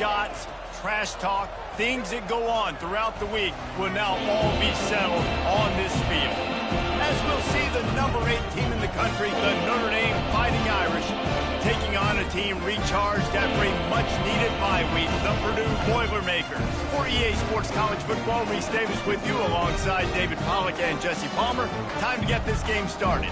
shots, trash talk, things that go on throughout the week will now all be settled on this field. As we'll see the number 8 team in the country, the Notre Dame Fighting Irish, taking on a team recharged after a much-needed bye week, the Purdue Boilermakers. For EA Sports College Football, Reese Davis with you alongside David Pollack and Jesse Palmer. Time to get this game started.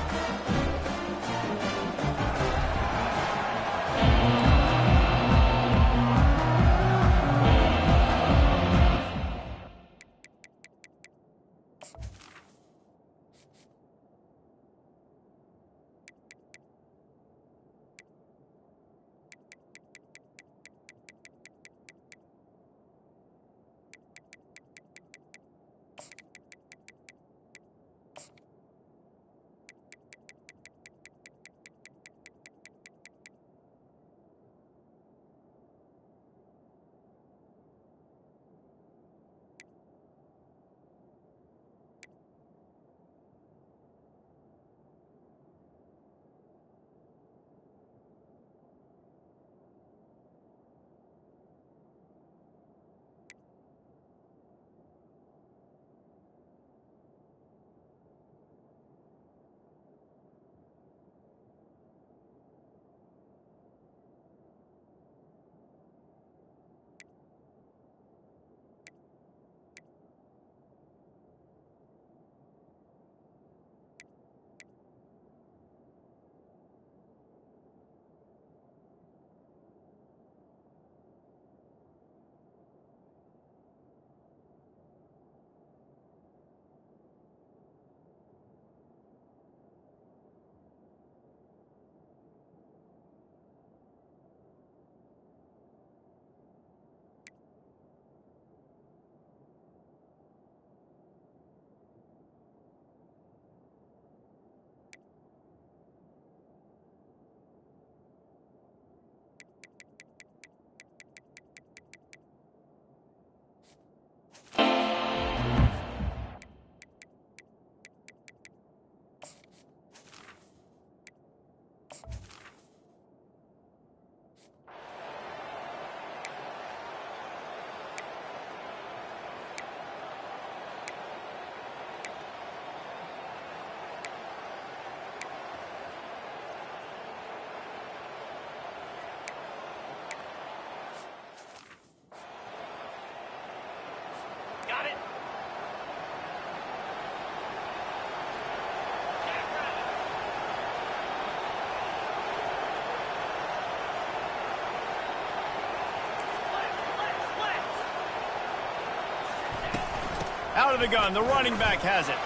Out of the gun, the running back has it.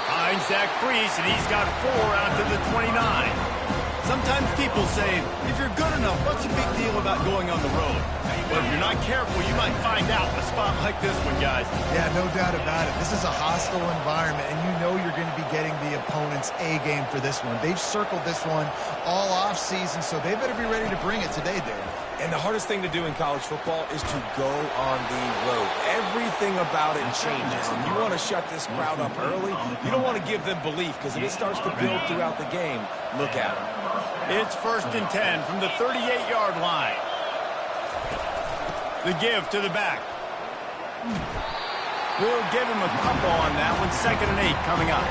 Finds Zach Priest, and he's got 4 out to the 29. Sometimes people say, if you're good enough, what's the big deal about going on the road? But if you're not careful, you might find out in a spot like this one, guys. Yeah, no doubt about it. This is a hostile environment, and you know you're going to be getting the opponent's A game for this one. They've circled this one all offseason, so they better be ready to bring it today, Dave. And the hardest thing to do in college football is to go on the road. Everything about it changes, and you want to shut this crowd up early. You don't want to give them belief, because if it starts to build throughout the game, look at them. It's 1st and 10 from the 38-yard line. The give to the back. We'll give him a couple on that one. 2nd and 8 coming up.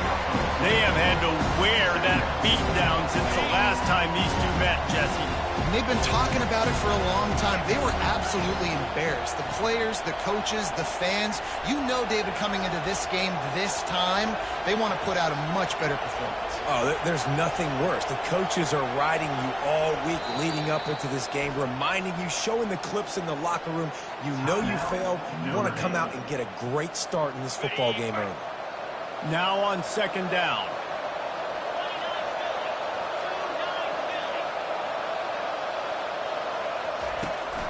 They have had to wear that beat down since the last time these two met, Jesse. And they've been talking about it for a long time. They were absolutely embarrassed. The players, the coaches, the fans. You know, David, coming into this game this time, they want to put out a much better performance. Oh, there's nothing worse. The coaches are riding you all week leading up into this game, reminding you, showing the clips in the locker room. You know you failed. You want to come out and get a great start in this football game early. Now on 2nd down.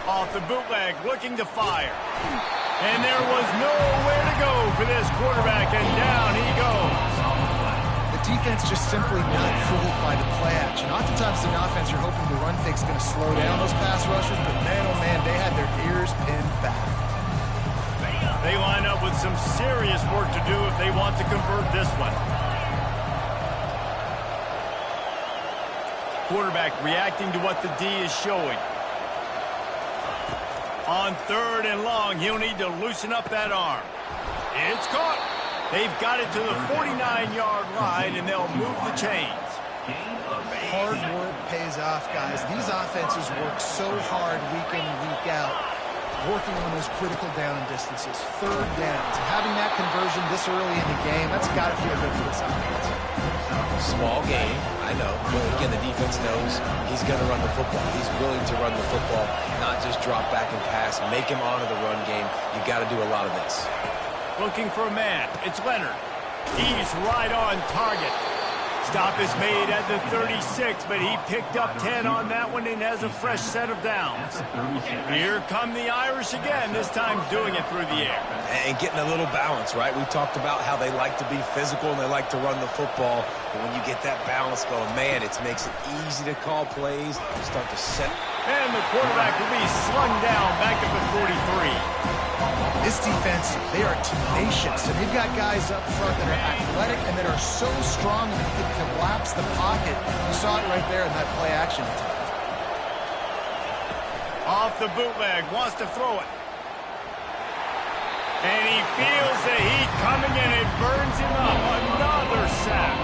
Off the bootleg, looking to fire. And there was nowhere to go for this quarterback, and down he goes. The defense just simply not fooled by the play action. Oftentimes in offense, you're hoping the run fake's going to slow down those pass rushers, but man, oh man, they had their ears pinned back. They line up with some serious work to do if they want to convert this one. Quarterback reacting to what the D is showing. On 3rd and long, he'll need to loosen up that arm. It's caught. They've got it to the 49-yard line, and they'll move the chains. Hard work pays off, guys. These offenses work so hard week in, week out, working on those critical down distances, 3rd downs. And having that conversion this early in the game, that's got to feel good for this offense. Small game, I know. But again, the defense knows he's going to run the football. He's willing to run the football, not just drop back and pass, make him honor the run game. You got to do a lot of this. Looking for a man. It's Leonard. He's right on target. Stop is made at the 36, but he picked up 10 on that one and has a fresh set of downs. Here come the Irish again, this time doing it through the air. And getting a little balance, right? We talked about how they like to be physical and they like to run the football. But when you get that balance going, man, it makes it easy to call plays, start to set. And the quarterback will be slung down back at the 43. This defense, they are tenacious, and they've got guys up front that are athletic and that are so strong that they can collapse the pocket. You saw it right there in that play action attempt. Off the bootleg, wants to throw it. And he feels the heat coming and it burns him up. Another sack.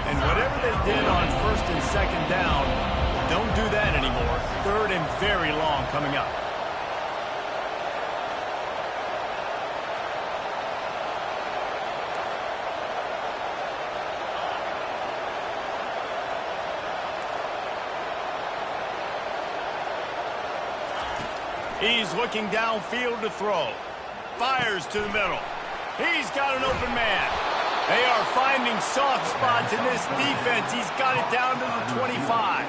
And whatever they did on 1st and 2nd down, don't do that anymore. 3rd and very long coming up. He's looking downfield to throw. Fires to the middle. He's got an open man. They are finding soft spots in this defense. He's got it down to the 25.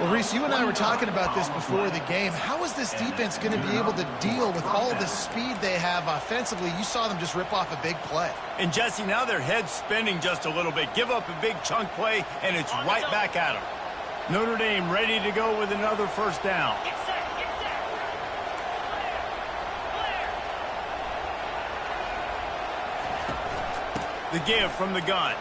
Well, Reese, you and I were talking about this before the game. How is this defense going to be able to deal with all the speed they have offensively? You saw them just rip off a big play. And, Jesse, now their head's spinning just a little bit. Give up a big chunk play, and it's right back at them. Notre Dame ready to go with another 1st down. The give from the gun.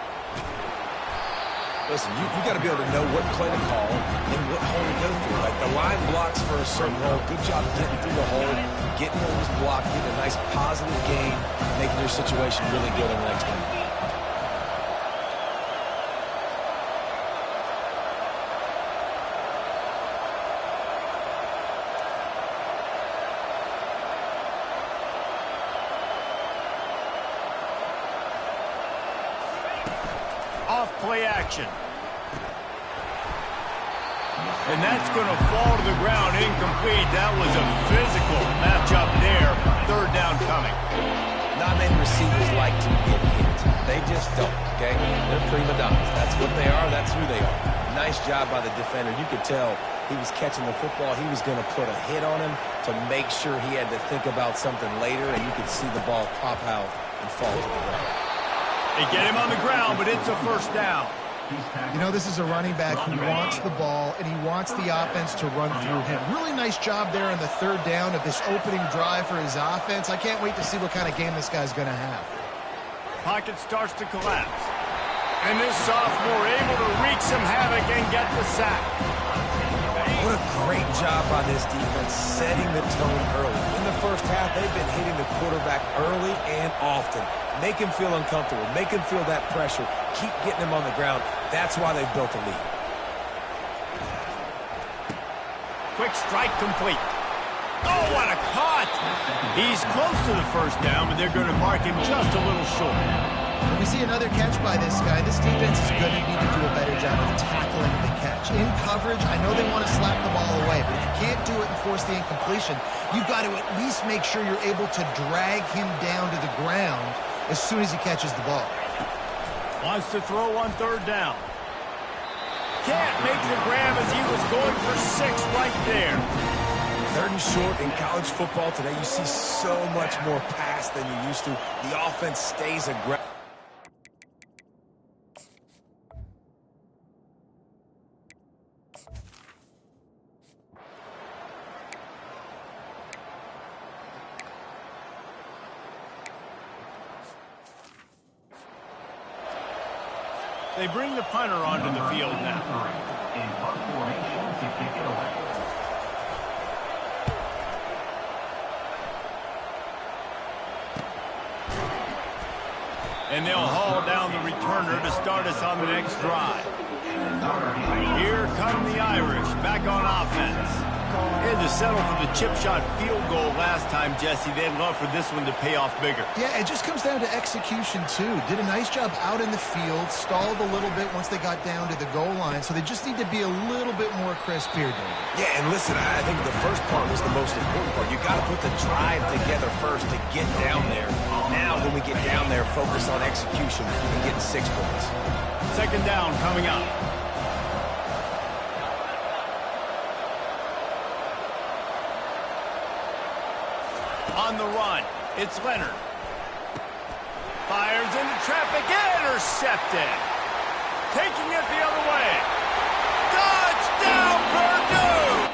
Listen, you got to be able to know what play to call and what hole to go through. Like the line blocks for a certain hole. Good job getting through the hole, getting what was blocked, getting a nice positive gain, making your situation really good on the next one. Play action. And that's going to fall to the ground incomplete. That was a physical matchup there. 3rd down coming. Not many receivers like to get hit. They just don't, okay? They're prima donnas. That's what they are. That's who they are. Nice job by the defender. You could tell he was catching the football. He was going to put a hit on him to make sure he had to think about something later, and you could see the ball pop out and fall to the ground. They get him on the ground, but it's a 1st down. You know, this is a running back who wants the ball, and he wants the offense to run through him. Really nice job there in the 3rd down of this opening drive for his offense. I can't wait to see what kind of game this guy's going to have. Pocket starts to collapse. And this sophomore able to wreak some havoc and get the sack. What a great job by this defense setting the tone early. In the 1st half, they've been hitting the quarterback early and often. Make him feel uncomfortable. Make him feel that pressure. Keep getting him on the ground. That's why they've built a lead. Quick strike complete. Oh, what a cut! He's close to the 1st down, but they're going to mark him just a little short. When we see another catch by this guy, this defense is going to need to do a better job of tackling the catch. In coverage, I know they want to slap the ball away, but if you can't do it and force the incompletion, you've got to at least make sure you're able to drag him down to the ground as soon as he catches the ball. Wants to throw on 3rd down. Can't make the grab as he was going for 6 right there. 3rd and short in college football today, you see so much more pass than you used to. The offense stays aggressive. They bring the punter onto the field now. And they'll haul down the returner to start us on the next drive. Here come the Irish back on offense. They had to settle for the chip shot field goal last time, Jesse. They'd love for this one to pay off bigger. Yeah, it just comes down to execution, too. Did a nice job out in the field, stalled a little bit once they got down to the goal line, so they just need to be a little bit more crisp here, David. Yeah, and listen, I think the first part was the most important part. You got to put the drive together first to get down there. Now, when we get down there, focus on execution and getting 6 points. Second down coming up. On the run, it's Leonard. Fires into traffic, intercepted. Taking it the other way. Touchdown, Purdue!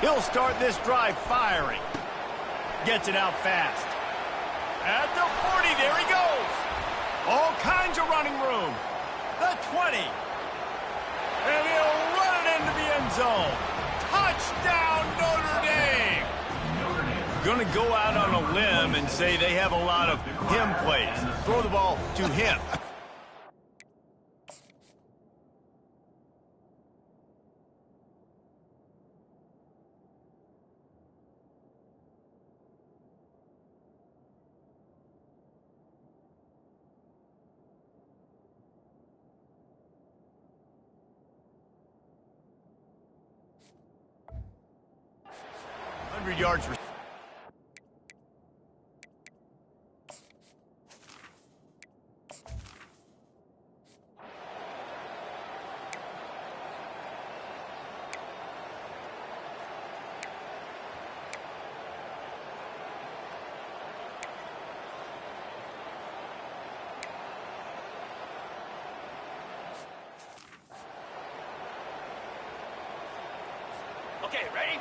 He'll start this drive firing. Gets it out fast. At the 40, there he goes. All kinds of running room. The 20. And he'll run it into the end zone. Touchdown, Notre Dame. Gonna go out on a limb and say they have a lot of him plays. Throw the ball to him. Yards. Okay, ready?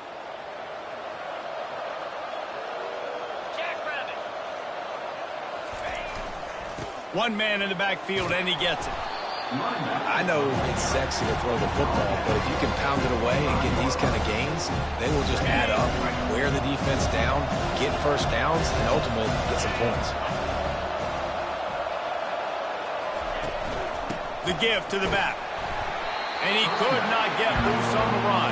One man in the backfield, and he gets it. I know it's sexy to throw the football, but if you can pound it away and get these kind of gains, they will just add up, wear the defense down, get first downs, and ultimately get some points. The give to the back. And he could not get loose on the run.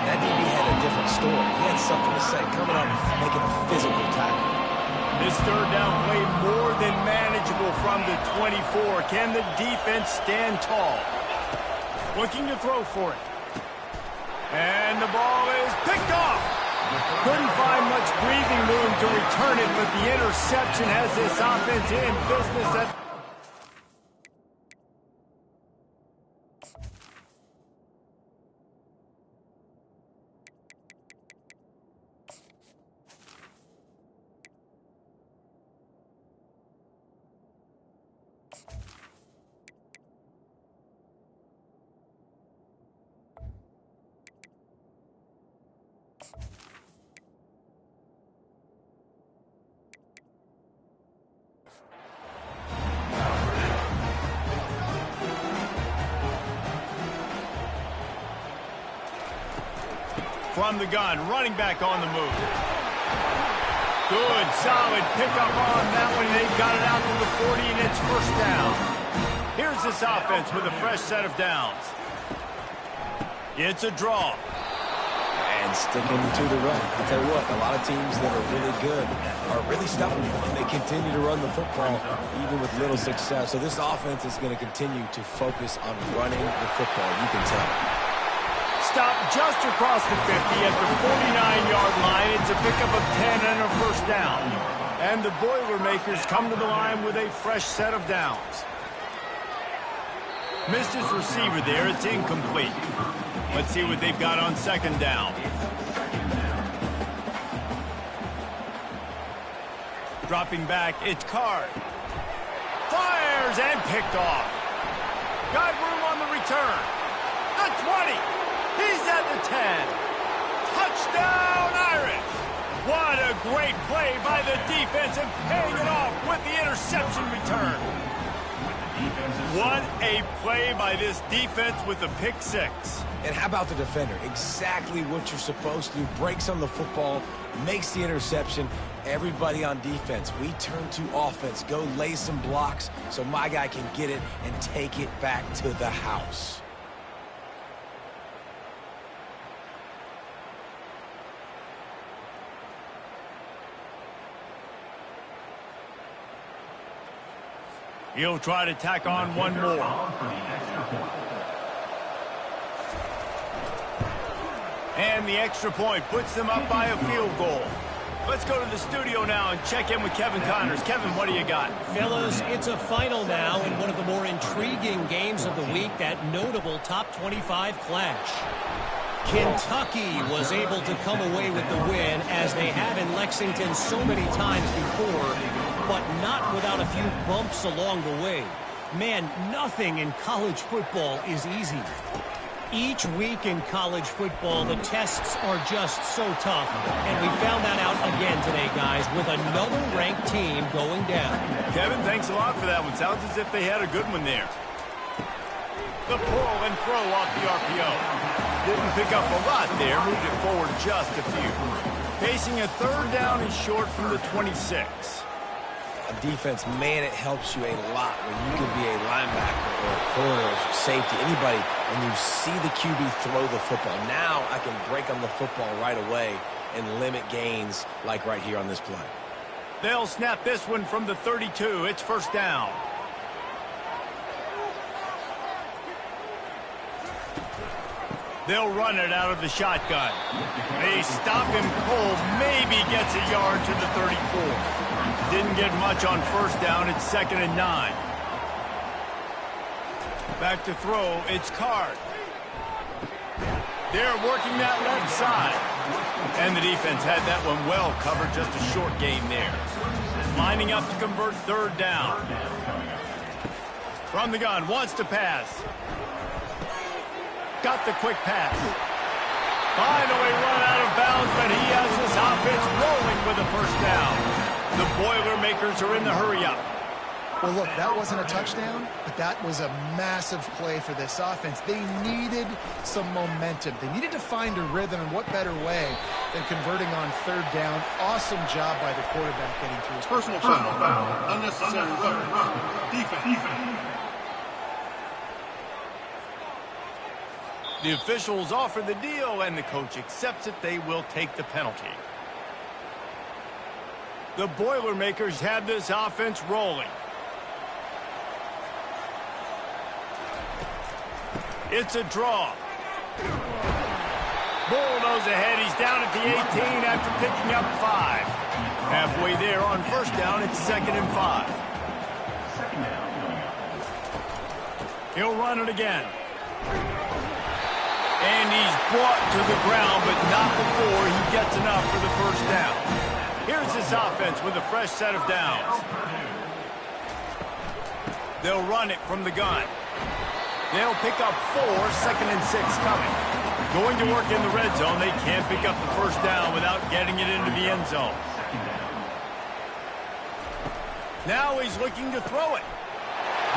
That DB had a different story. He had something to say, coming up, making a physical tackle. This third down play more than manageable from the 24. Can the defense stand tall? Looking to throw for it. And the ball is picked off. Couldn't find much breathing room to return it, but the interception has this offense in business at from the gun, running back on the move. Good, solid pickup on that one. They've got it out to the 40, and it's first down. Here's this offense with a fresh set of downs. It's a draw. And sticking to the run. I'll tell you what, a lot of teams that are really good are really stubborn, and they continue to run the football even with little success. So this offense is going to continue to focus on running the football. You can tell. Stop just across the 50 at the 49-yard line. It's a pickup of 10 and a first down. And the Boilermakers come to the line with a fresh set of downs. Missed his receiver there. It's incomplete. Let's see what they've got on second down. Dropping back, it's Card. Fires and picked off. Got room on the return. The 20. He's at the 10. Touchdown, Irish. What a great play by the defense and paying it off with the interception return. What a play by this defense with a pick six. And how about the defender? Exactly what you're supposed to do. Breaks on the football, makes the interception. Everybody on defense, we turn to offense. Go lay some blocks so my guy can get it and take it back to the house. He'll try to tack on one more. And the extra point puts them up by a field goal. Let's go to the studio now and check in with Kevin Connors. Kevin, what do you got? Fellas, it's a final now in one of the more intriguing games of the week, that notable top 25 clash. Kentucky was able to come away with the win, as they have in Lexington so many times before, but not without a few bumps along the way. Man, nothing in college football is easy. Each week in college football, the tests are just so tough, and we found that out again today, guys, with another ranked team going down. Kevin, thanks a lot for that one. Sounds as if they had a good one there. The pull and throw off the RPO. Didn't pick up a lot there, moved it forward just a few. Facing a third down and short from the 26. Defense, man, it helps you a lot when you can be a linebacker or a corner or safety, anybody, when you see the QB throw the football. Now I can break on the football right away and limit gains like right here on this play. They'll snap this one from the 32. It's first down. They'll run it out of the shotgun. They stop him cold, maybe gets a yard to the 34. Didn't get much on first down. It's 2nd and 9. Back to throw. It's Card. They're working that left side. And the defense had that one well covered. Just a short gain there. Lining up to convert third down. From the gun. Wants to pass. Got the quick pass. Finally run out of bounds, but he has this offense rolling with a first down. The Boilermakers are in the hurry-up. Well, look, that wasn't a touchdown, but that was a massive play for this offense. They needed some momentum. They needed to find a rhythm, and what better way than converting on third down. Awesome job by the quarterback getting through his personal foul. Unnecessary roughness. Defense. The officials offer the deal, and the coach accepts it. They will take the penalty. The Boilermakers have this offense rolling. It's a draw. Bulldoze ahead. He's down at the 18 after picking up 5. Halfway there on first down, it's 2nd and 5. He'll run it again. And he's brought to the ground, but not before he gets enough for the first down. Here's his offense with a fresh set of downs. They'll run it from the gun. They'll pick up 4, 2nd and 6 coming. Going to work in the red zone. They can't pick up the first down without getting it into the end zone. Now he's looking to throw it.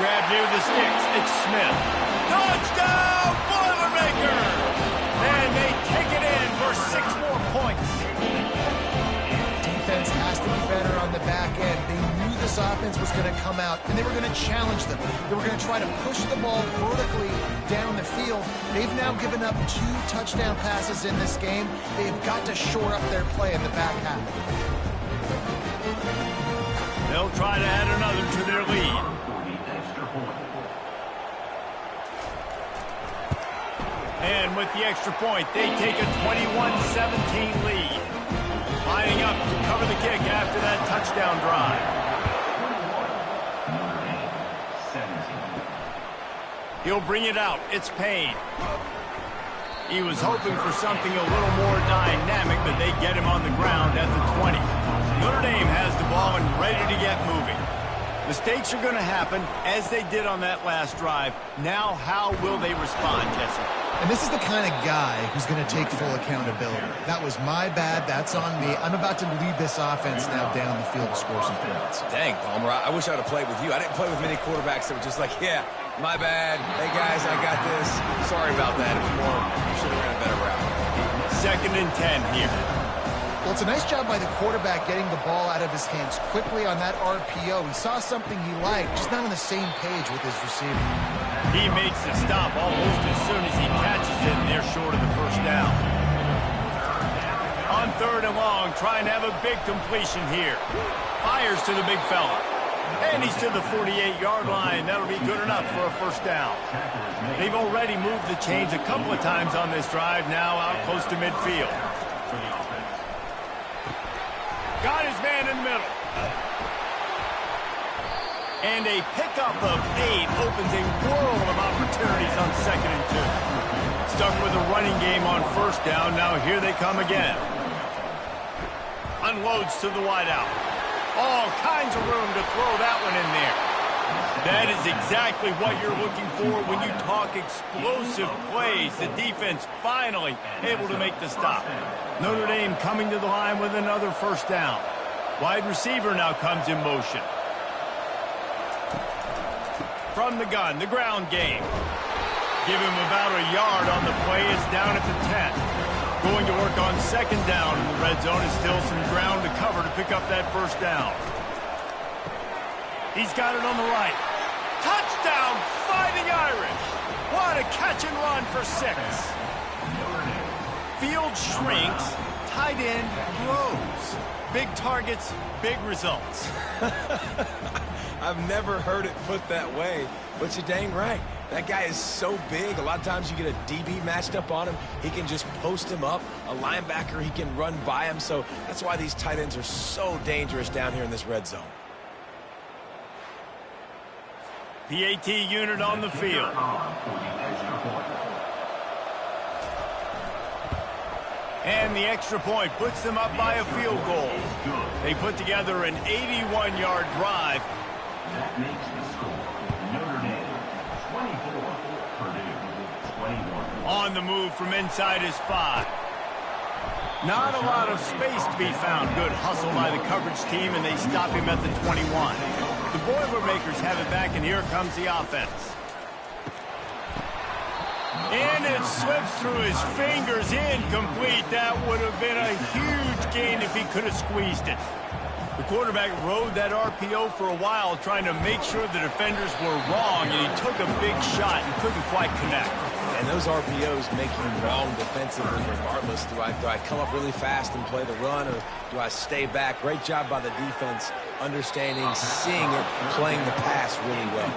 Grab near the sticks. It's Smith. Touchdown, Boilermakers! And they take it in for 6 more points. Defense has to be better on the back end. They knew this offense was going to come out, and they were going to challenge them. They were going to try to push the ball vertically down the field. They've now given up 2 touchdown passes in this game. They've got to shore up their play in the back half. They'll try to add another to their lead. And with the extra point, they take a 21-17 lead. Lining up to cover the kick after that touchdown drive. He'll bring it out. It's Payne. He was hoping for something a little more dynamic, but they get him on the ground at the 20. Notre Dame has the ball and ready to get moving. Mistakes are going to happen, as they did on that last drive. Now, how will they respond, Jesse? And this is the kind of guy who's going to take full accountability. That was my bad. That's on me. I'm about to lead this offense now down the field to score some points. Dang, Palmer, I wish I would have played with you. I didn't play with many quarterbacks that were just like, yeah, my bad. Hey, guys, I got this. Sorry about that. It was more, you should have ran a better route. 2nd and 10 here. Well, it's a nice job by the quarterback getting the ball out of his hands quickly on that RPO. He saw something he liked, just not on the same page with his receiver. He makes the stop almost as soon as he catches it, and they're short of the first down. On 3rd and long, trying to have a big completion here. Fires to the big fella. And he's to the 48-yard line. That'll be good enough for a first down. They've already moved the chains a couple of times on this drive, now out close to midfield. Got his man in the middle. And a pickup of 8 opens a world of opportunities on 2nd and 2. Stuck with a running game on first down. Now here they come again. Unloads to the wideout. All kinds of room to throw that one in there. That is exactly what you're looking for when you talk explosive plays. The defense finally able to make the stop. Notre Dame coming to the line with another first down. Wide receiver now comes in motion. From the gun, the ground game. Give him about a yard on the play. It's down at the 10. Going to work on 2nd down in the red zone. Is still some ground to cover to pick up that first down. He's got it on the right. Touchdown, Fighting Irish. What a catch and run for 6. Field shrinks, tight end grows. Big targets, big results. I've never heard it put that way, but you're dang right. That guy is so big. A lot of times you get a DB matched up on him. He can just post him up. A linebacker, he can run by him. So that's why these tight ends are so dangerous down here in this red zone. PAT unit on the field. And the extra point puts them up by a field goal. They put together an 81-yard drive. That makes the score Notre Dame 24, Purdue 21. On the move from inside his 5. Not a lot of space to be found. Good hustle by the coverage team, and they stop him at the 21. The Boilermakers have it back, and here comes the offense. And it slips through his fingers, incomplete. That would have been a huge gain if he could have squeezed it. The quarterback rode that RPO for a while, trying to make sure the defenders were wrong, and he took a big shot and couldn't quite connect. And those RPOs make you wrong defensively regardless. Do I come up really fast and play the run, or do I stay back? Great job by the defense, understanding, seeing it, playing the pass really well.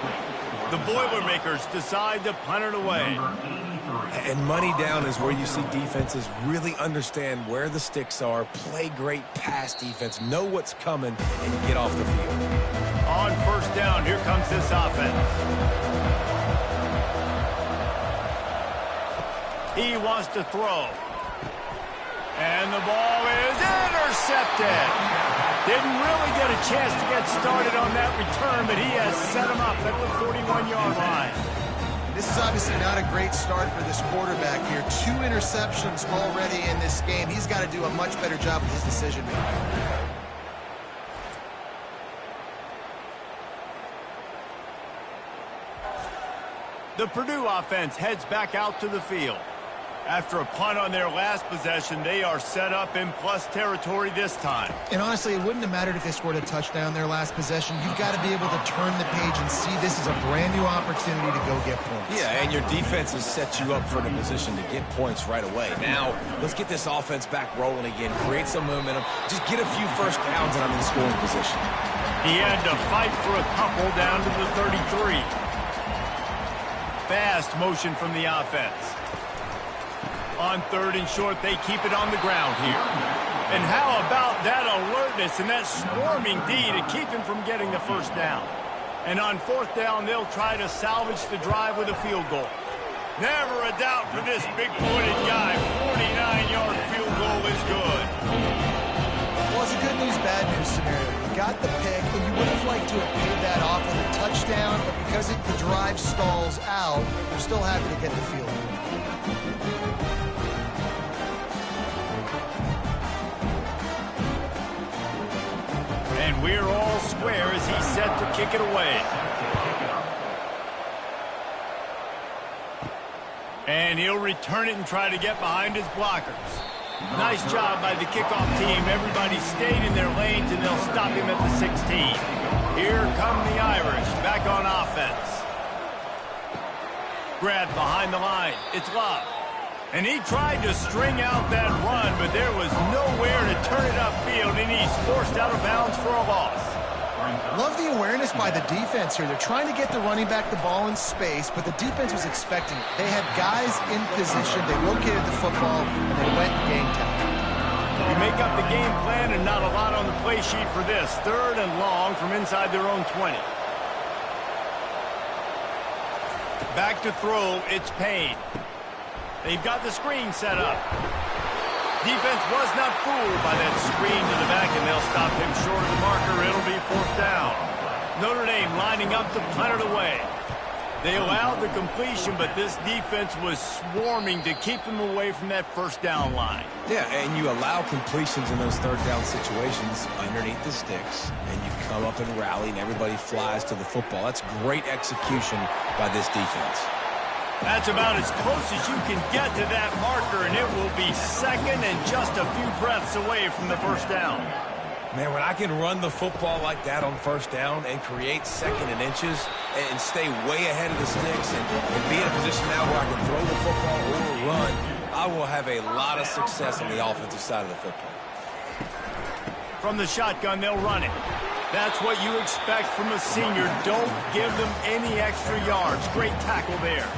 The Boilermakers decide to punt it away. And money down is where you see defenses really understand where the sticks are, play great pass defense, know what's coming, and get off the field. On first down, here comes this offense. He wants to throw. And the ball is intercepted. Didn't really get a chance to get started on that return, but he has set him up at the 41-yard line. This is obviously not a great start for this quarterback here. 2 interceptions already in this game. He's got to do a much better job with his decision-making. The Purdue offense heads back out to the field. After a punt on their last possession, they are set up in plus territory this time. And honestly, it wouldn't have mattered if they scored a touchdown their last possession. You've got to be able to turn the page and see this is a brand new opportunity to go get points. Yeah, and your defense has set you up for the position to get points right away. Now, let's get this offense back rolling again, create some momentum, just get a few first downs, and I'm in scoring position. He had to fight for a couple down to the 33. Fast motion from the offense. On 3rd and short, they keep it on the ground here. And how about that alertness and that swarming D to keep him from getting the first down? And on fourth down, they'll try to salvage the drive with a field goal. Never a doubt for this big-pointed guy. 49-yard field goal is good. Well, it's a good news, bad news scenario. You got the pick, and you would have liked to have paid that off with a touchdown, but because the drive stalls out, they're still happy to get the field goal. And we're all square as he's set to kick it away. And he'll return it and try to get behind his blockers. Nice job by the kickoff team. Everybody stayed in their lanes, and they'll stop him at the 16. Here come the Irish, back on offense. Grabbed behind the line. It's Love. And he tried to string out that run, but there was nowhere to turn it upfield, and he's forced out of bounds for a loss. Love the awareness by the defense here. They're trying to get the running back the ball in space, but the defense was expecting it. They had guys in position. They located the football, and they went and game time. We make up the game plan, and not a lot on the play sheet for this. 3rd and long from inside their own 20. Back to throw, it's Payne. They've got the screen set up. Defense was not fooled by that screen to the back, and they'll stop him short of the marker. It'll be 4th down. Notre Dame lining up to punt it away. They allowed the completion, but this defense was swarming to keep them away from that 1st down line. Yeah, and you allow completions in those 3rd down situations underneath the sticks, and you come up and rally, and everybody flies to the football. That's great execution by this defense. That's about as close as you can get to that marker, and it will be 2nd and just a few breaths away from the 1st down. Man, when I can run the football like that on 1st down and create 2nd and inches and stay way ahead of the sticks and be in a position now where I can throw the football or run, I will have a lot of success on the offensive side of the football. From the shotgun, they'll run it. That's what you expect from a senior. Don't give them any extra yards. Great tackle there.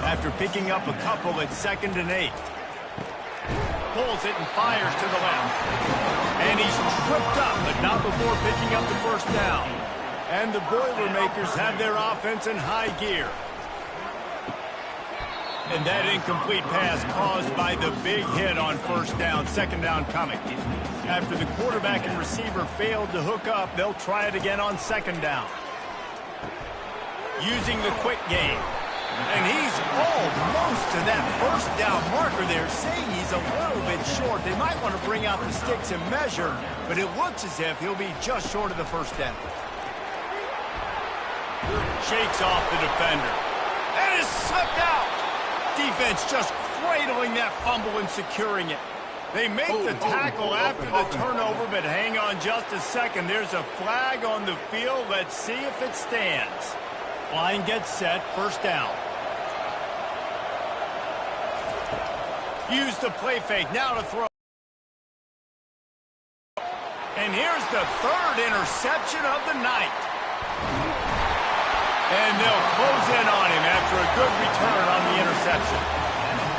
After picking up a couple at 2nd and 8. Pulls it and fires to the left. And he's tripped up, but not before picking up the 1st down. And the Boilermakers have their offense in high gear. And that incomplete pass caused by the big hit on 1st down. 2nd down coming. After the quarterback and receiver failed to hook up, they'll try it again on 2nd down. Using the quick game. And he's almost to that 1st down marker there, saying he's a little bit short. They might want to bring out the sticks and measure, but it looks as if he'll be just short of the 1st down. Shakes off the defender. And is slipped out. Defense just cradling that fumble and securing it. They make the tackle after the turnover, but hang on just a second. There's a flag on the field. Let's see if it stands. Line gets set, 1st down. Use the play fake, now to throw. And here's the 3rd interception of the night. And they'll close in on him after a good return on the interception.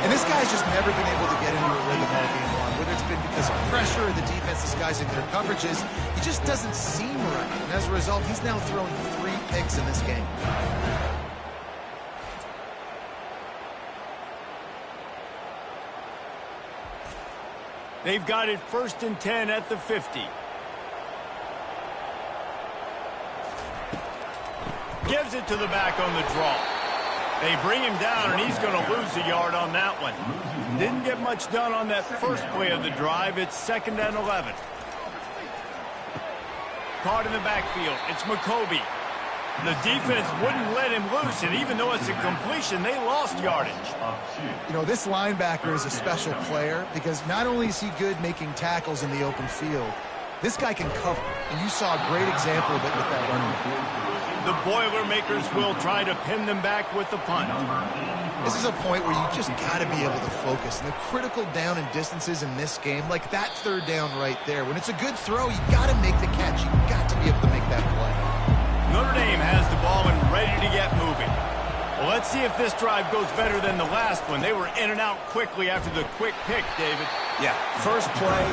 And this guy's just never been able to get into a rhythm all game long. Whether it's been because of pressure or the defense disguising their coverages, he just doesn't seem right. And as a result, he's now thrown 3 picks in this game. They've got it 1st and 10 at the 50. Gives it to the back on the draw. They bring him down, and he's going to lose a yard on that one. Didn't get much done on that first play of the drive. It's 2nd and 11. Caught in the backfield. It's McCoby. The defense wouldn't let him loose, and even though it's a completion, they lost yardage. You know, this linebacker is a special player because not only is he good making tackles in the open field, this guy can cover, and you saw a great example of it with that running back. The Boilermakers will try to pin them back with the punt. This is a point where you just got to be able to focus. And the critical down and distances in this game, like that 3rd down right there, when it's a good throw, you got to make the catch. You got to be able to make that play. Notre Dame has the ball and ready to get moving. Well, let's see if this drive goes better than the last one. They were in and out quickly after the quick pick, David. Yeah, first play,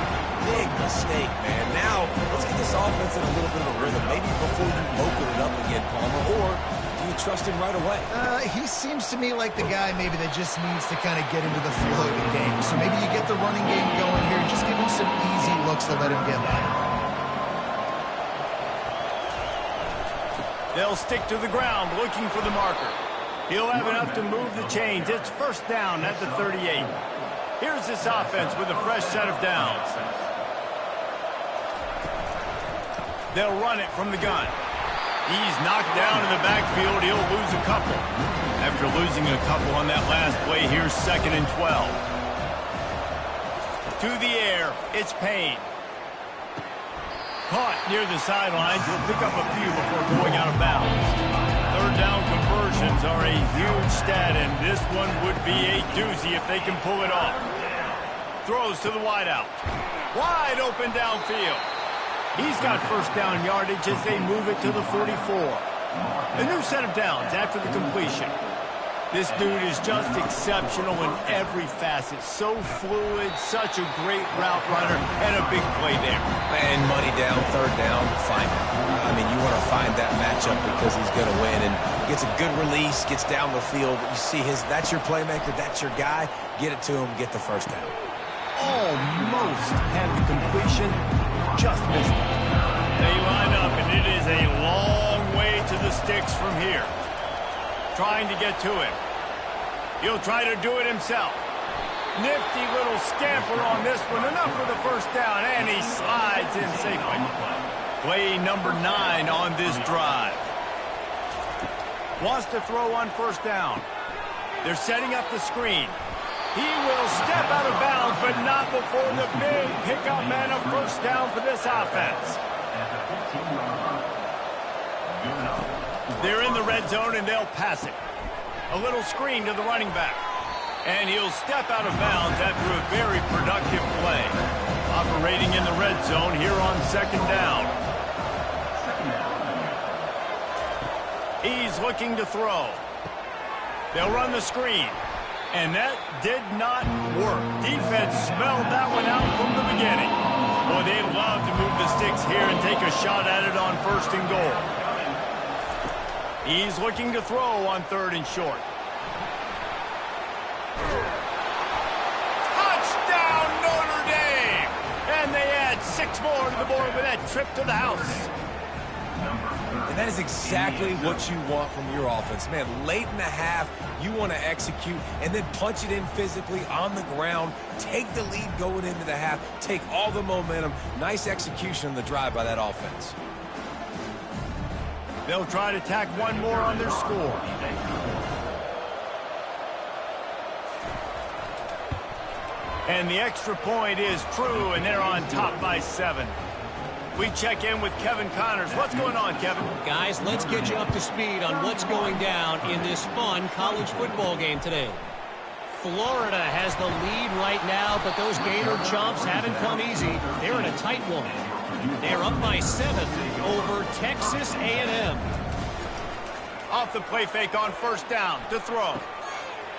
big mistake, man. Now, let's get this offense in a little bit of a rhythm. Maybe before you open it up again, Palmer, or do you trust him right away? He seems to me like the guy maybe that just needs to kind of get into the flow of the game. So maybe you get the running game going here. Just give him some easy looks to let him get by. They'll stick to the ground looking for the marker. He'll have enough to move the chains. It's first down at the 38. Here's this offense with a fresh set of downs. They'll run it from the gun. He's knocked down in the backfield. He'll lose a couple. After losing a couple on that last play, here's 2nd and 12. To the air, it's Payne. Caught near the sidelines. He'll pick up a few before going out of bounds. Third down conversions are a huge stat, and this one would be a doozy if they can pull it off. Throws to the wideout. Wide open downfield. He's got first down yardage as they move it to the 44. A new set of downs after the completion. This dude is just exceptional in every facet. So fluid, such a great route runner, and a big play there. And money down, third down, find it. I mean, you want to find that matchup because he's going to win, and gets a good release, gets down the field. You see that's your playmaker, that's your guy. Get it to him, get the first down. Almost had the completion, just missed it. They line up, and it is a long way to the sticks from here. Trying to get to him. He'll try to do it himself. Nifty little scamper on this one. Enough for the first down, and he slides in safely. Play number 9 on this drive. Wants to throw on first down. They're setting up the screen. He will step out of bounds, but not before the big pickup and a first down for this offense. They're in the red zone, and they'll pass it. A little screen to the running back. And he'll step out of bounds after a very productive play. Operating in the red zone here on 2nd down. He's looking to throw. They'll run the screen. And that did not work. Defense smelled that one out from the beginning. Boy, they love to move the sticks here and take a shot at it on 1st and goal. He's looking to throw on 3rd and short. Touchdown, Notre Dame! And they add 6 more to the board with that trip to the house. And that is exactly what you want from your offense. Man, late in the half, you want to execute and then punch it in physically on the ground. Take the lead going into the half. Take all the momentum. Nice execution on the drive by that offense. They'll try to tack one more on their score. And the extra point is true, and they're on top by 7. We check in with Kevin Connors. What's going on, Kevin? Guys, let's get you up to speed on what's going down in this fun college football game today. Florida has the lead right now, but those Gator Chomps haven't come easy. They're in a tight one. They're up by 7 over Texas A&M. Off the play fake on first down to throw.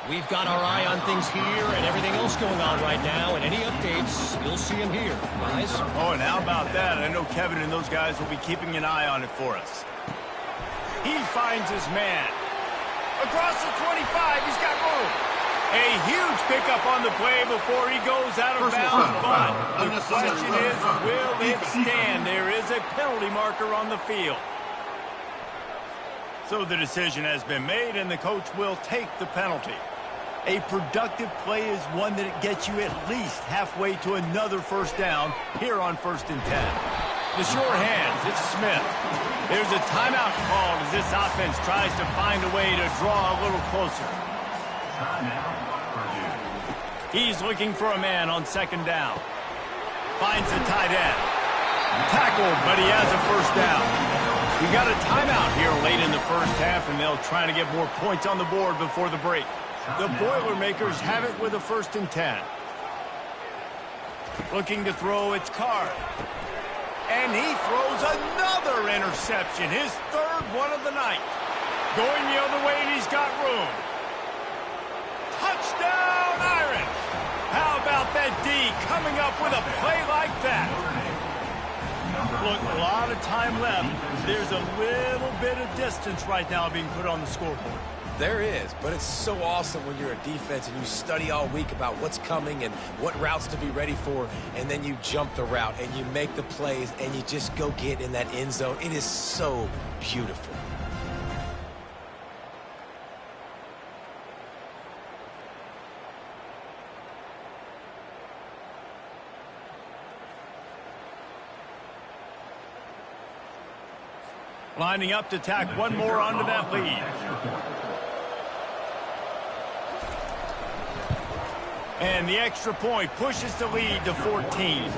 We've got our eye on things here and everything else going on right now, and any updates, you'll see them here, guys. Oh, and how about that? I know Kevin and those guys will be keeping an eye on it for us. He finds his man. Across the 25, he's got room. A huge pickup on the play before he goes out of bounds, but the question is, will it stand? There is a penalty marker on the field. So the decision has been made, and the coach will take the penalty. A productive play is one that gets you at least halfway to another first down here on 1st and 10. The sure hands, it's Smith. There's a timeout called as this offense tries to find a way to draw a little closer. He's looking for a man on 2nd down. Finds the tight end. Tackled, but he has a first down. We got a timeout here late in the first half, and they'll try to get more points on the board before the break. The Boilermakers have it with a 1st and 10. Looking to throw, it's Card. And he throws another interception, his 3rd one of the night. Going the other way, and he's got room. Touchdown, Irish! How about that D coming up with a play like that? Look, a lot of time left. There's a little bit of distance right now being put on the scoreboard. There is, but it's so awesome when you're a defense and you study all week about what's coming and what routes to be ready for, and then you jump the route and you make the plays and you just go get in that end zone. It is so beautiful. Lining up to tack one more onto that lead. And the extra point pushes the lead to 14.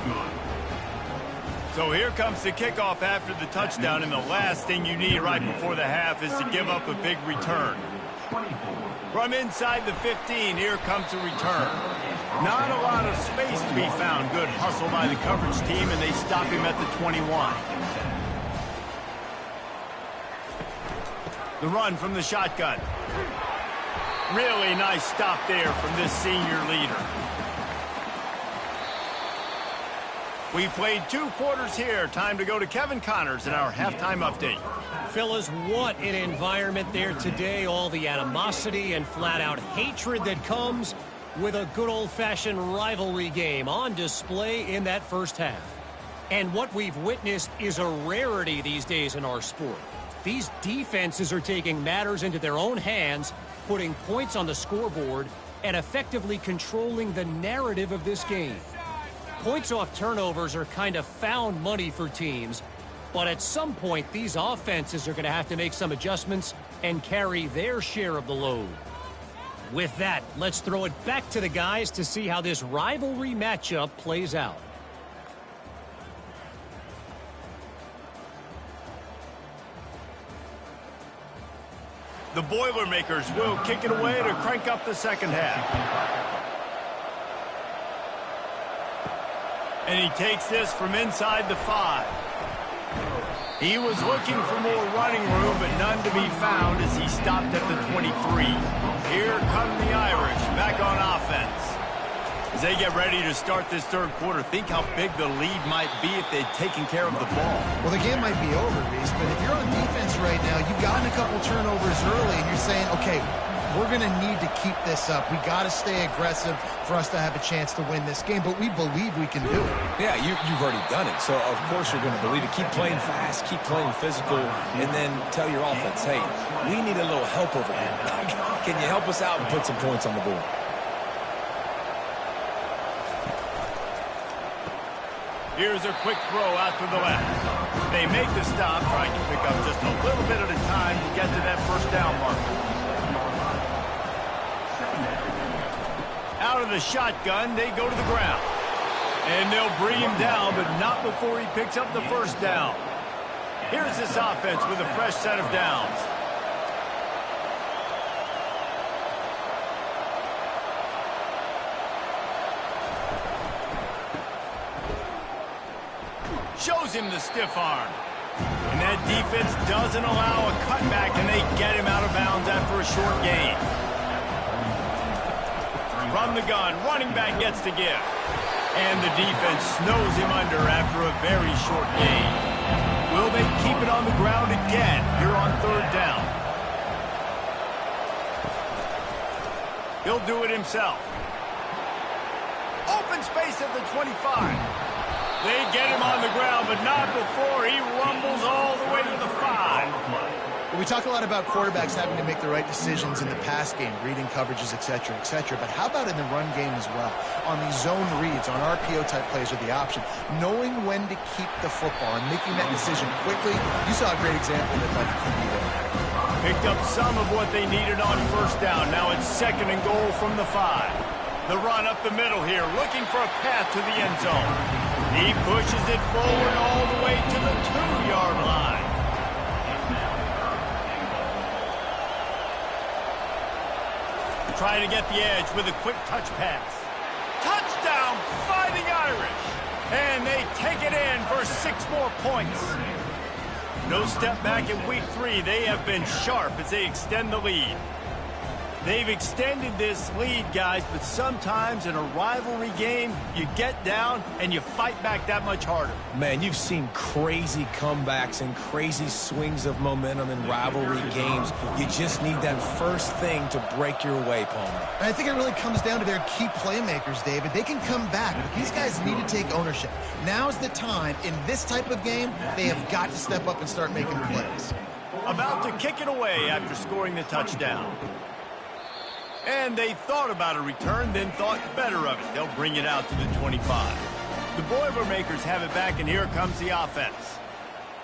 So here comes the kickoff after the touchdown, and the last thing you need right before the half is to give up a big return. From inside the 15, here comes the return. Not a lot of space to be found. Good hustle by the coverage team, and they stop him at the 21. The run from the shotgun. Really nice stop there from this senior leader. We played 2 quarters here. Time to go to Kevin Connors in our halftime update. Fellas, what an environment there today. All the animosity and flat-out hatred that comes with a good old-fashioned rivalry game on display in that first half. And what we've witnessed is a rarity these days in our sport. These defenses are taking matters into their own hands, putting points on the scoreboard, and effectively controlling the narrative of this game. Points off turnovers are kind of found money for teams, but at some point, these offenses are going to have to make some adjustments and carry their share of the load. With that, let's throw it back to the guys to see how this rivalry matchup plays out. The Boilermakers will kick it away to crank up the second half. And he takes this from inside the 5. He was looking for more running room, but none to be found as he stopped at the 23. Here come the Irish back on offense. As they get ready to start this third quarter, think how big the lead might be if they'd taken care of the ball. Well, the game might be over, Reese, but if you're on defense right now, you've gotten a couple turnovers early, and you're saying, okay, we're going to need to keep this up. We got to stay aggressive for us to have a chance to win this game, but we believe we can do it. Yeah, you've already done it, so of course you're going to believe it. Keep playing fast, keep playing physical, and then tell your offense, hey, we need a little help over here. Can you help us out and put some points on the board? Here's a quick throw out to the left. They make the stop, trying to pick up just a little bit at a time to get to that first down marker. Out of the shotgun, they go to the ground. And they'll bring him down, but not before he picks up the first down. Here's this offense with a fresh set of downs. Shows him the stiff arm. And that defense doesn't allow a cutback, and they get him out of bounds after a short gain. From the gun, running back gets the give. And the defense snows him under after a very short gain. Will they keep it on the ground again here on third down? He'll do it himself. Open space at the 25. They get him on the ground, but not before he rumbles all the way to the 5. Well, we talk a lot about quarterbacks having to make the right decisions in the pass game, reading coverages, et cetera, but how about in the run game as well? On these zone reads, on RPO-type plays with the option, knowing when to keep the football and making that decision quickly. You saw a great example that could be there. Picked up some of what they needed on first down. Now it's second and goal from the 5. The run up the middle here, looking for a path to the end zone. He pushes it forward all the way to the 2-yard line. Trying to get the edge with a quick touch pass. Touchdown, Fighting Irish! And they take it in for 6 more points. No step back in week 3. They have been sharp as they extend the lead. They've extended this lead, guys, but sometimes in a rivalry game, you get down and you fight back that much harder. Man, you've seen crazy comebacks and crazy swings of momentum in rivalry games. You just need that first thing to break your way, Palmer. And I think it really comes down to their key playmakers, David. They can come back, but these guys need to take ownership. Now's the time. In this type of game, they have got to step up and start making plays. About to kick it away after scoring the touchdown. And they thought about a return, then thought better of it. They'll bring it out to the 25. The Boilermakers have it back, and here comes the offense.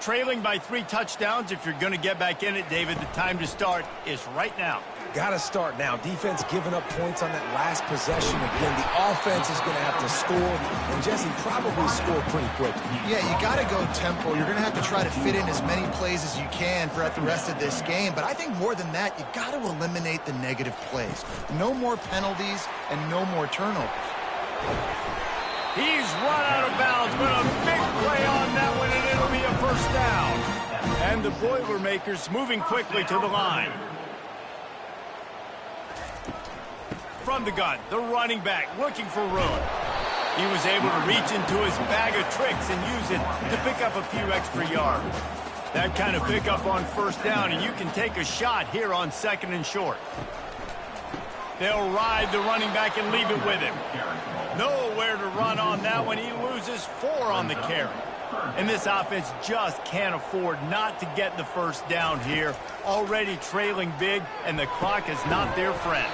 Trailing by 3 touchdowns, if you're going to get back in it, David, the time to start is right now. Got to start now. Defense giving up points on that last possession. Again, the offense is going to have to score, and Jesse probably score pretty quickly. Yeah, you got to go tempo. You're going to have to try to fit in as many plays as you can throughout the rest of this game. But I think more than that, you got to eliminate the negative plays. No more penalties and no more turnovers. He's run out of bounds, but a big play on that one, and it'll be a first down. And the Boilermakers moving quickly to the line. From the gun, the running back looking for room. He was able to reach into his bag of tricks and use it to pick up a few extra yards. That kind of pickup on first down, and you can take a shot here on 2nd and short. They'll ride the running back and leave it with him. Nowhere to run on that one. He loses 4 on the carry. And this offense just can't afford not to get the first down here. Already trailing big, and the clock is not their friend.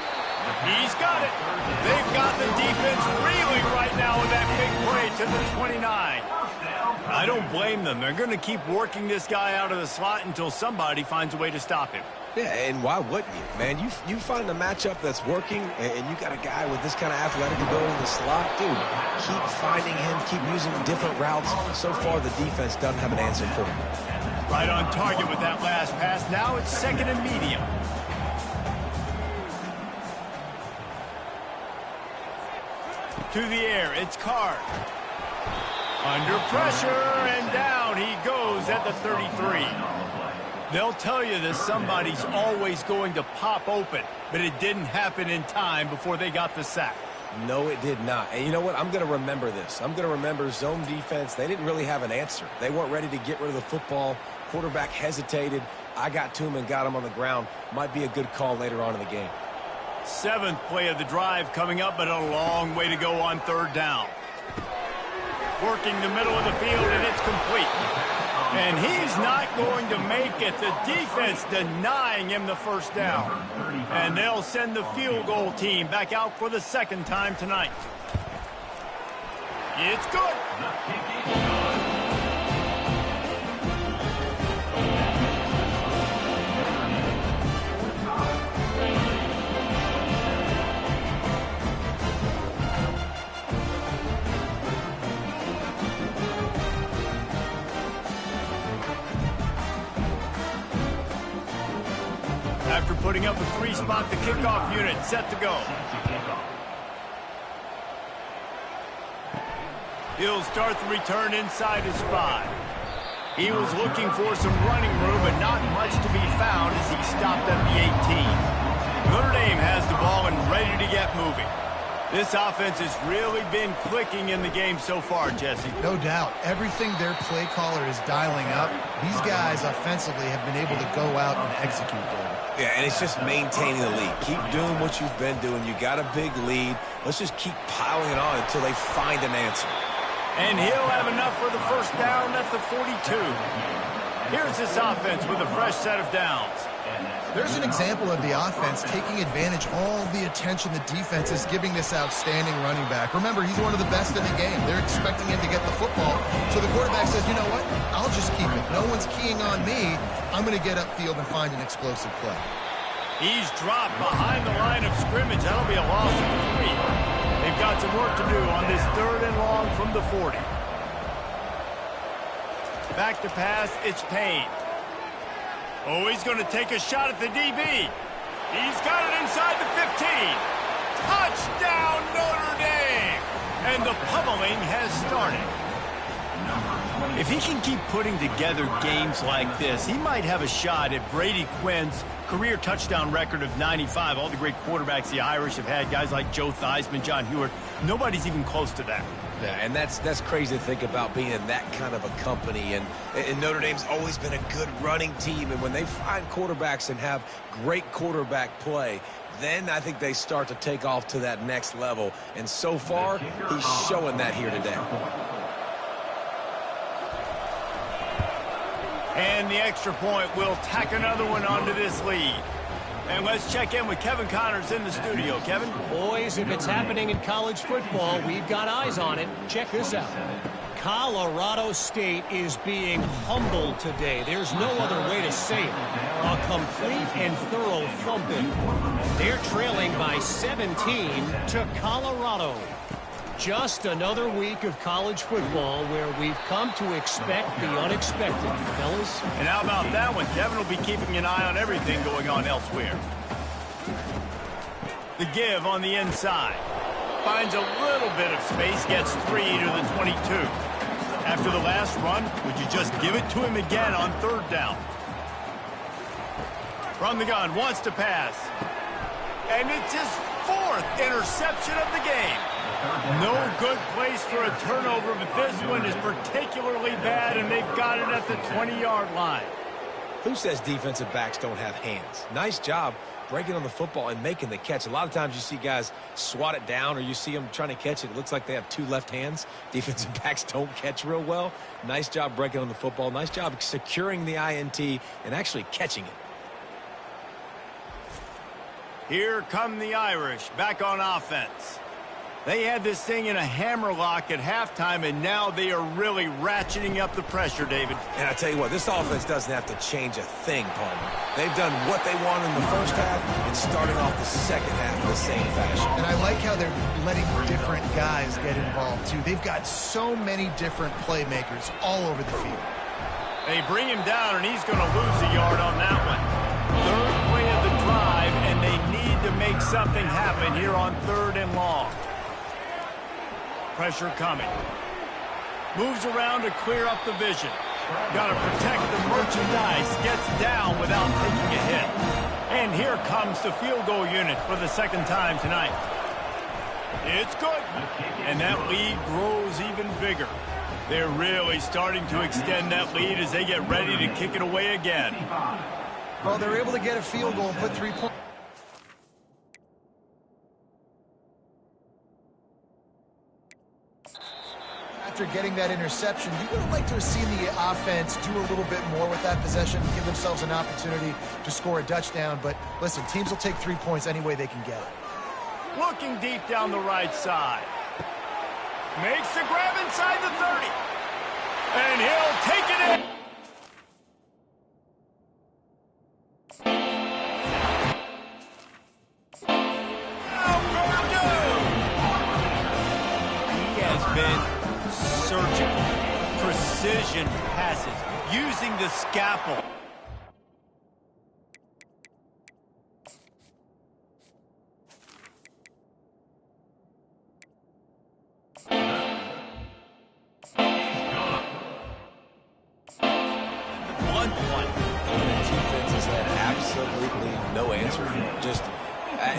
He's got it. They've got the defense reeling right now with that big play to the 29. I don't blame them. They're going to keep working this guy out of the slot until somebody finds a way to stop him. Yeah, and why wouldn't you, man? You find a matchup that's working, and you got a guy with this kind of athletic ability in the slot, dude, keep finding him, keep using different routes. So far, the defense doesn't have an answer for him. Right on target with that last pass. Now it's 2nd and medium. To the air, it's Card. Under pressure, and down he goes at the 33. They'll tell you that somebody's always going to pop open, but it didn't happen in time before they got the sack. No, it did not. And you know what? I'm going to remember this. I'm going to remember zone defense. They didn't really have an answer. They weren't ready to get rid of the football. Quarterback hesitated. I got to him and got him on the ground. Might be a good call later on in the game. 7th play of the drive coming up, but a long way to go on 3rd down. Working the middle of the field, and it's complete. And he's not going to make it. The defense denying him the first down. And they'll send the field goal team back out for the 2nd time tonight. It's good. After putting up a 3-spot, the kickoff unit set to go. He'll start the return inside his 5. He was looking for some running room, but not much to be found as he stopped at the 18. Notre Dame has the ball and ready to get moving. This offense has really been clicking in the game so far, Jesse. No doubt. Everything their play caller is dialing up, these guys offensively have been able to go out and execute, David. Yeah, and it's just maintaining the lead. Keep doing what you've been doing. You got a big lead. Let's just keep piling it on until they find an answer. And he'll have enough for the first down at the 42. Here's this offense with a fresh set of downs. There's an example of the offense taking advantage of all the attention the defense is giving this outstanding running back. Remember, he's one of the best in the game. They're expecting him to get the football. So the quarterback says, you know what? I'll just keep it. No one's keying on me. I'm going to get upfield and find an explosive play. He's dropped behind the line of scrimmage. That'll be a loss of 3. They've got some work to do on this 3rd and long from the 40. Back to pass, it's Payne. Oh, he's going to take a shot at the DB. He's got it inside the 15. Touchdown, Notre Dame! And the pummeling has started. Number 20. If he can keep putting together games like this, he might have a shot at Brady Quinn's career touchdown record of 95. All the great quarterbacks the Irish have had, guys like Joe Theismann, John Hewart, nobody's even close to that. Yeah, and that's crazy to think about being in that kind of a company. And Notre Dame's always been a good running team. And when they find quarterbacks and have great quarterback play, then I think they start to take off to that next level. And so far, he's showing that here today. And the extra point will tack another one onto this lead. And let's check in with Kevin Connors in the studio. Kevin? Boys, if it's happening in college football, we've got eyes on it. Check this out. Colorado State is being humbled today. There's no other way to say it. A complete and thorough thumping. They're trailing by 17 to Colorado. Just another week of college football where we've come to expect the unexpected, fellas. And how about that one? Kevin will be keeping an eye on everything going on elsewhere. The give on the inside. Finds a little bit of space, gets 3 to the 22. After the last run, would you just give it to him again on third down? From the gun, wants to pass. And it's his 4th interception of the game. No good place for a turnover, but this one is particularly bad, and they've got it at the 20-yard line. Who says defensive backs don't have hands? Nice job breaking on the football and making the catch. A lot of times you see guys swat it down or you see them trying to catch it. It looks like they have 2 left hands. Defensive backs don't catch real well. Nice job breaking on the football. Nice job securing the INT and actually catching it. Here come the Irish back on offense. They had this thing in a hammerlock at halftime, and now they are really ratcheting up the pressure, David. And I tell you what, this offense doesn't have to change a thing, partner. They've done what they want in the first half and starting off the second half in the same fashion. And I like how they're letting different guys get involved, too. They've got so many different playmakers all over the field. They bring him down, and he's going to lose a yard on that one. Third play of the drive, and they need to make something happen here on 3rd and long. Pressure coming. Moves around to clear up the vision. Got to protect the merchandise. Gets down without taking a hit. And here comes the field goal unit for the 2nd time tonight. It's good. And that lead grows even bigger. They're really starting to extend that lead as they get ready to kick it away again. Well, they're able to get a field goal and put 3 points. After getting that interception, you would have liked to have seen the offense do a little bit more with that possession, give themselves an opportunity to score a touchdown. But listen, teams will take 3 points any way they can get it. Looking deep down the right side. Makes the grab inside the 30. And he'll take it in. He has been surgical, precision passes, using the scalpel. No answer. Just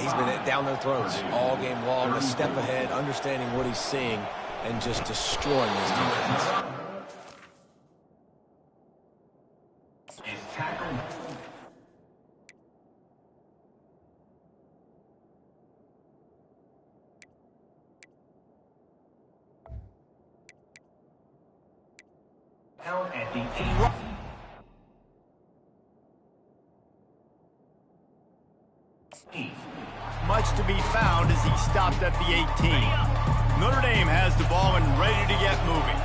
he's been down their throats all game long, a step ahead, understanding what he's seeing, and just destroying this defense. Out at the 8. Much to be found as he stopped at the 18. Notre Dame has the ball and ready to get moving.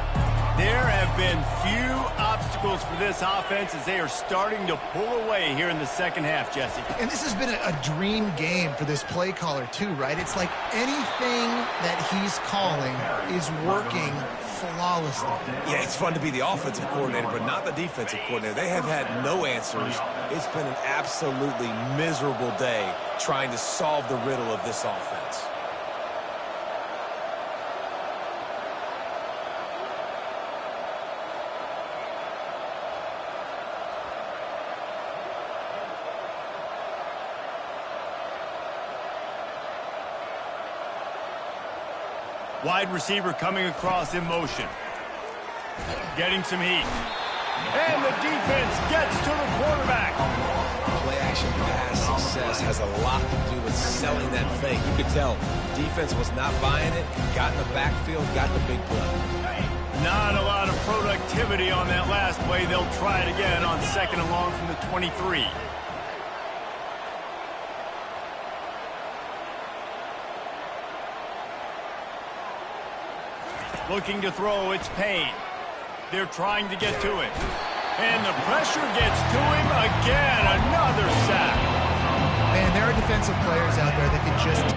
There have been few obstacles for this offense as they are starting to pull away here in the 2nd half, Jesse. And this has been a dream game for this play caller too, right? It's like anything that he's calling is working flawlessly. Yeah, it's fun to be the offensive coordinator, but not the defensive coordinator. They have had no answers. It's been an absolutely miserable day trying to solve the riddle of this offense. Wide receiver coming across in motion. Getting some heat. And the defense gets to the quarterback. Play action pass success has a lot to do with selling that fake. You could tell defense was not buying it, got in the backfield, got the big play. Not a lot of productivity on that last play. They'll try it again on 2nd and long from the 23. Looking to throw, it's Payne. They're trying to get to it. And the pressure gets to him again. Another sack. Man, there are defensive players out there that can just...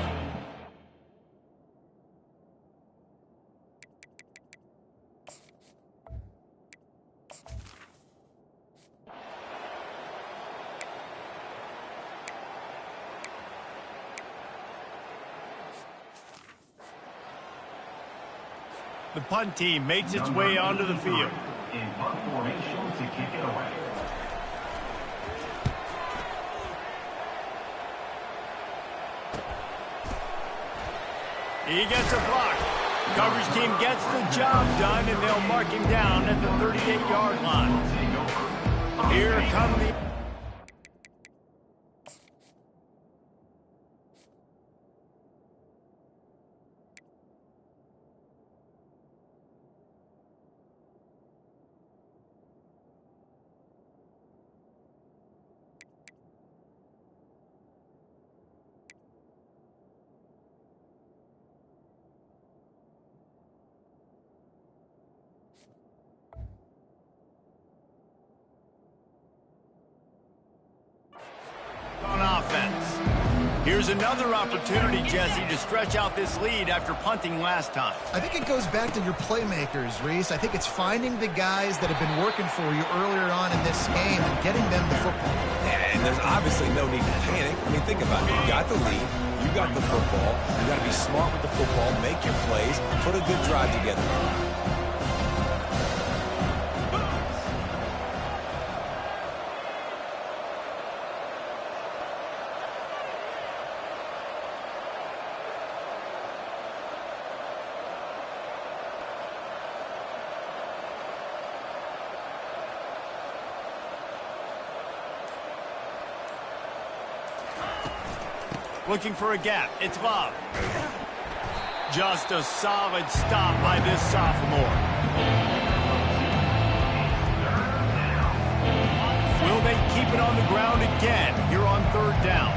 The punt team makes its way onto the field. In punt formation to kick it away. He gets a block. Coverage team gets the job done, and they'll mark him down at the 38-yard line. Here come the... on offense. Here's another opportunity, Jesse, to stretch out this lead after punting last time. I think it goes back to your playmakers, Reese. I think it's finding the guys that have been working for you earlier on in this game and getting them the football. Yeah, and there's obviously no need to panic. I mean, think about it. You got the lead. You got the football. You got to be smart with the football, make your plays, put a good drive together. Looking for a gap. It's Love. Just a solid stop by this sophomore. Will they keep it on the ground again here on 3rd down?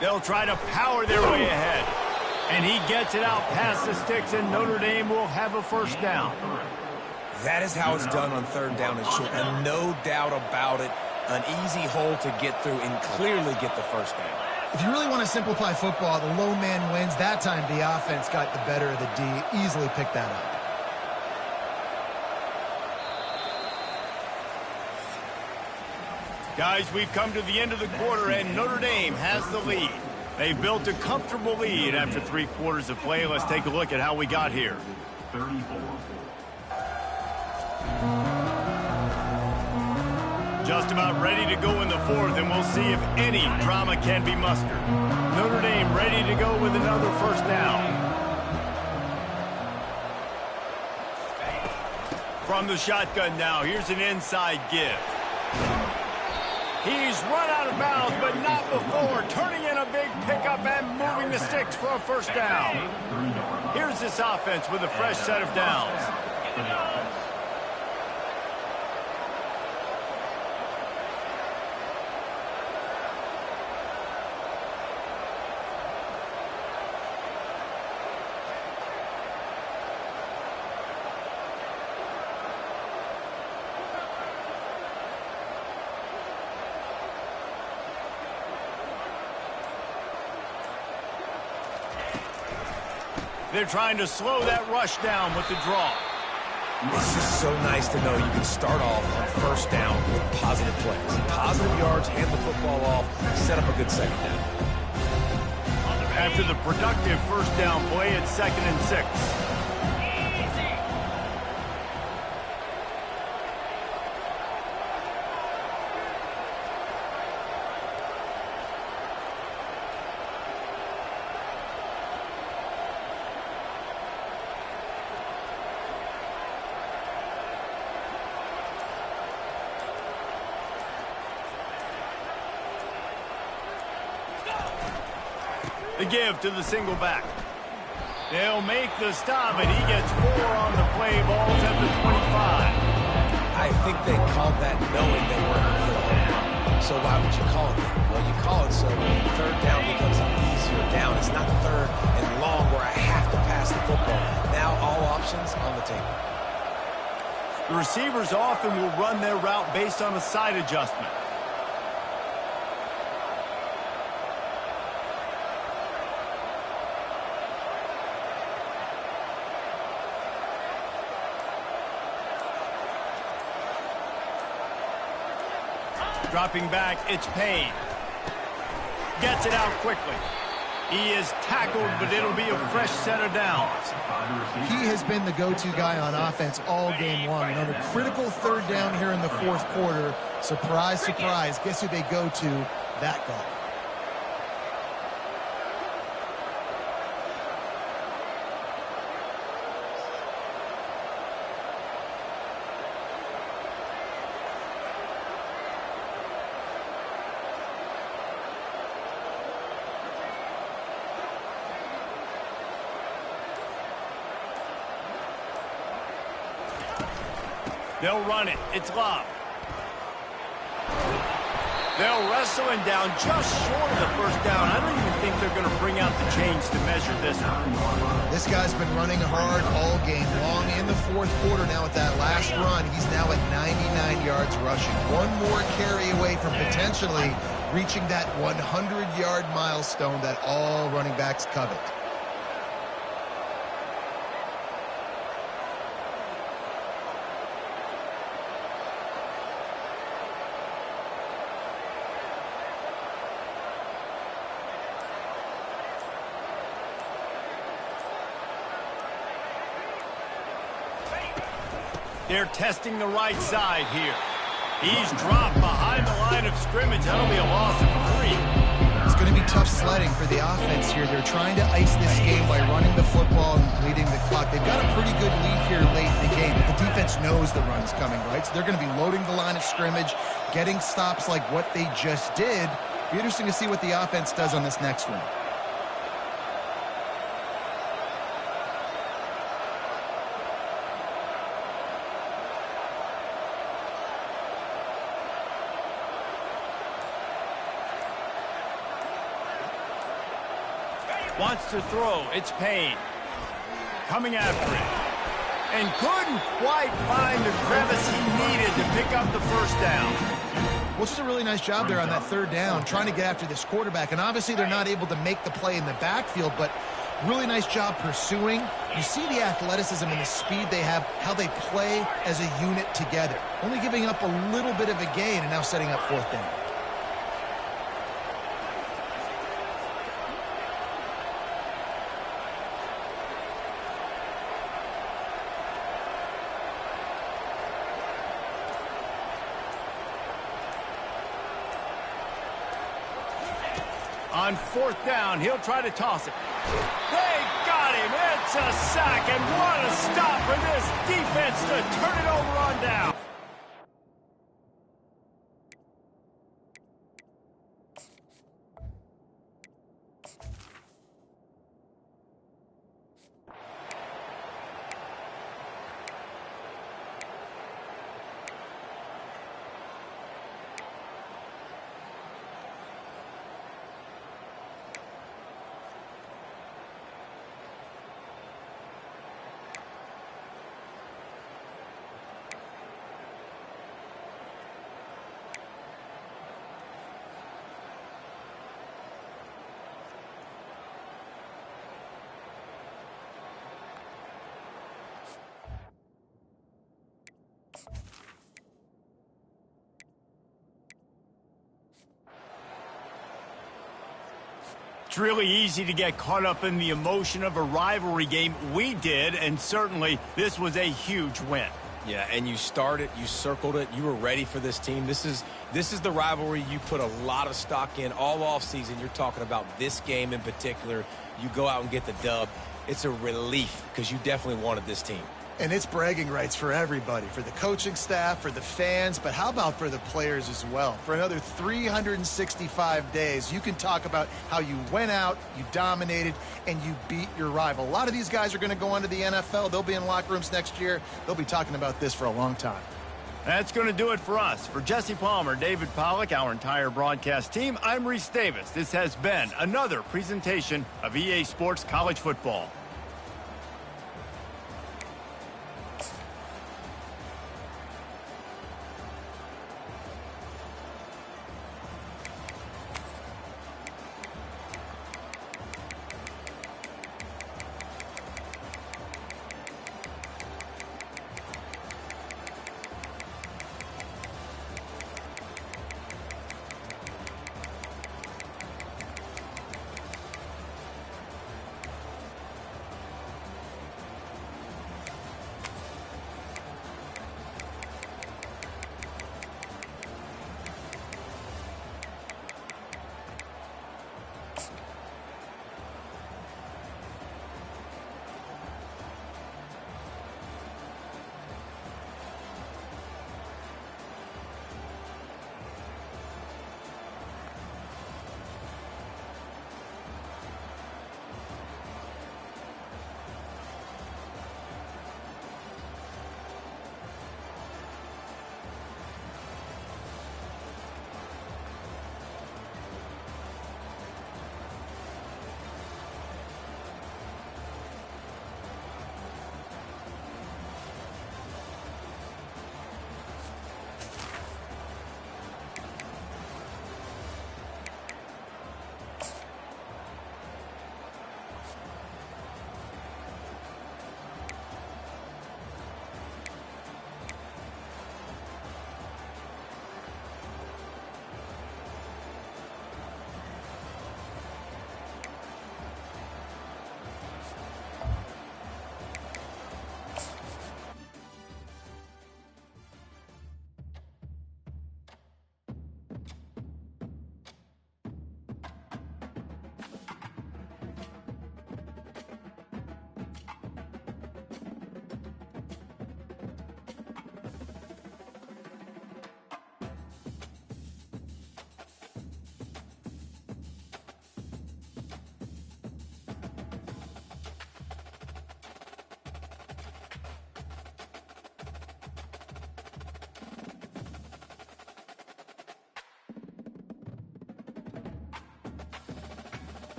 They'll try to power their way ahead. And he gets it out past the sticks, and Notre Dame will have a 1st down. That is how it's done on 3rd down and short, and no doubt about it, an easy hole to get through and clearly get the 1st down. If you really want to simplify football, the low man wins. That time the offense got the better of the D. Easily picked that up. Guys, we've come to the end of the quarter, and Notre Dame has the lead. They've built a comfortable lead after 3 quarters of play. Let's take a look at how we got here. 34. Just about ready to go in the 4th, and we'll see if any drama can be mustered. Notre Dame ready to go with another 1st down. From the shotgun now, here's an inside give. He's run out of bounds, but not before. Turning in a big pickup and moving the sticks for a 1st down. Here's this offense with a fresh set of downs. They're trying to slow that rush down with the draw. It's just so nice to know you can start off on first down with positive plays. Positive yards, hand the football off, set up a good second down. After the productive first down play, it's 2nd and 6. The give to the single back. They'll make the stop, and he gets 4 on the play. Ball's at the 25. I think they called that knowing they weren't going to hit a home run. So why would you call it that? Well, you call it so third down becomes an easier down. It's not third and long where I have to pass the football. Now all options on the table. The receivers often will run their route based on a side adjustment. Dropping back, it's Payne. Gets it out quickly. He is tackled, but it'll be a fresh set of downs. He has been the go-to guy on offense all game long. And on a critical third down here in the fourth quarter, surprise, surprise, guess who they go to? That guy. They'll run it. It's Love. They'll wrestle him down just short of the first down. I don't even think they're going to bring out the chains to measure this one. This guy's been running hard all game long in the fourth quarter. Now with that last run, he's now at 99 yards rushing. One more carry away from potentially reaching that 100-yard milestone that all running backs covet. They're testing the right side here. He's dropped behind the line of scrimmage. That'll be a loss of 3. It's going to be tough sledding for the offense here. They're trying to ice this game by running the football and leading the clock. They've got a pretty good lead here late in the game, but the defense knows the run's coming, right? So they're going to be loading the line of scrimmage, getting stops like what they just did. Be interesting to see what the offense does on this next one. Wants to throw. It's Payne. Coming after it. And couldn't quite find the crevice he needed to pick up the first down. Well, just a really nice job there on that third down, trying to get after this quarterback. And obviously they're not able to make the play in the backfield, but really nice job pursuing. You see the athleticism and the speed they have, how they play as a unit together. Only giving up a little bit of a gain and now setting up fourth down. On fourth down, he'll try to toss it. They got him. It's a sack, and what a stop for this defense to turn it over on down. It's really easy to get caught up in the emotion of a rivalry game. We did, and certainly this was a huge win. Yeah, and you started, you circled it, you were ready for this team. This is the rivalry you put a lot of stock in all offseason. You're talking about this game in particular. You go out and get the dub. It's a relief because you definitely wanted this team. And it's bragging rights for everybody, for the coaching staff, for the fans, but how about for the players as well? For another 365 days, you can talk about how you went out, you dominated, and you beat your rival. A lot of these guys are going to go on to the NFL. They'll be in locker rooms next year. They'll be talking about this for a long time. That's going to do it for us. For Jesse Palmer, David Pollack, our entire broadcast team, I'm Reese Davis. This has been another presentation of EA Sports College Football.